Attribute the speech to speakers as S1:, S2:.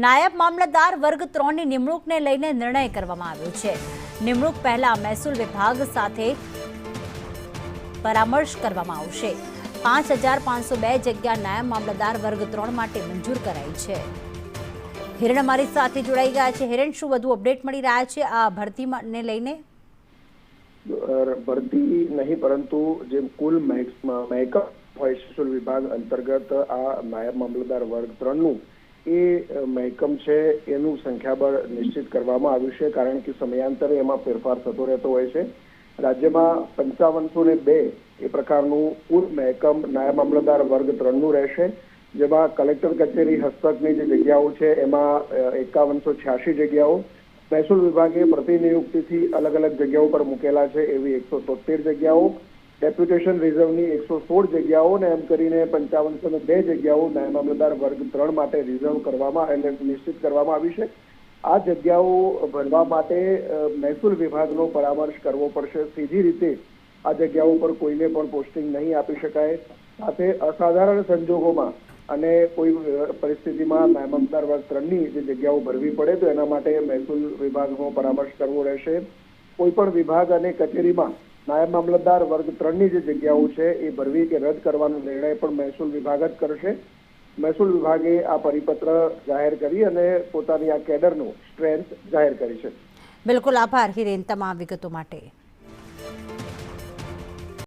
S1: નાયબ મામલતદાર વર્ગ 3 ની નિમણૂકને લઈને નિર્ણય કરવામાં આવ્યો છે। નિમણૂક પહેલા મહેસૂલ વિભાગ સાથે પરામર્શ કરવામાં આવશે। 5502 જગ્યા નાયબ મામલતદાર વર્ગ 3 માટે મંજૂર કરાઈ છે। હિરણ અમારી સાથે જોડાઈ ગયા છે। હિરણ, શું વધુ અપડેટ મળી રહ્યા છે આ ભરતીને લઈને?
S2: ભરતી નહીં પરંતુ જે કુલ મહેકમ હોય મહેસૂલ વિભાગ અંતર્ગત આ નાયબ મામલતદાર વર્ગ 3 નું એ મહેકમ છે એનું સંખ્યાબળ નિશ્ચિત કરવામાં આવ્યું છે, કારણ કે સમયાંતરે એમાં ફેરફાર થતો રહેતો હોય છે। રાજ્યમાં 5502 એ પ્રકારનું કુલ મહેકમ નાયબ મામલતદાર વર્ગ 3 નું રહેશે, જેમાં કલેક્ટર કચેરી હસ્તકની જે જગ્યાઓ છે એમાં 5186 જગ્યાઓ, મહેસૂલ વિભાગે પ્રતિનિયુક્તિથી અલગ અલગ જગ્યાઓ પર મૂકેલા છે એવી 173 જગ્યાઓ, ડેપ્યુટેશન રિઝર્વની 116 જગ્યાઓ ને એમ કરીને 5502 જગ્યાઓ નાયબ મામલતદાર વર્ગ 3 માટે રિઝર્વ કરવામાં એટલે નિશ્ચિત કરવામાં આવી છે। આ જગ્યાઓ ભરવા માટે મહેસૂલ વિભાગનો પરામર્શ કરવો પડશે। સીધી રીતે આ જગ્યાઓ પર કોઈને પણ પોસ્ટિંગ નહીં આપી શકાય। સાથે અસાધારણ સંજોગોમાં અને કોઈ પરિસ્થિતિમાં નાયબ મામલતદાર વર્ગ 3 ની જે જગ્યાઓ ભરવી પડે તો એના માટે મહેસૂલ વિભાગનો પરામર્શ કરવો રહેશે। કોઈ પણ વિભાગ અને કચેરીમાં નાયબ મામલતદાર વર્ગ 3 ની જે જગ્યાઓ છે એ ભરવી કે રદ કરવાનો નિર્ણય પણ મહેસૂલ વિભાગ જ કરશે। મહેસૂલ વિભાગે આ પરિપત્ર જાહેર કરી અને પોતાની આ કેડરનું સ્ટ્રેન્થ જાહેર કરી છે।
S1: બિલકુલ, આભાર હિરેન તમામ વિગતો માટે।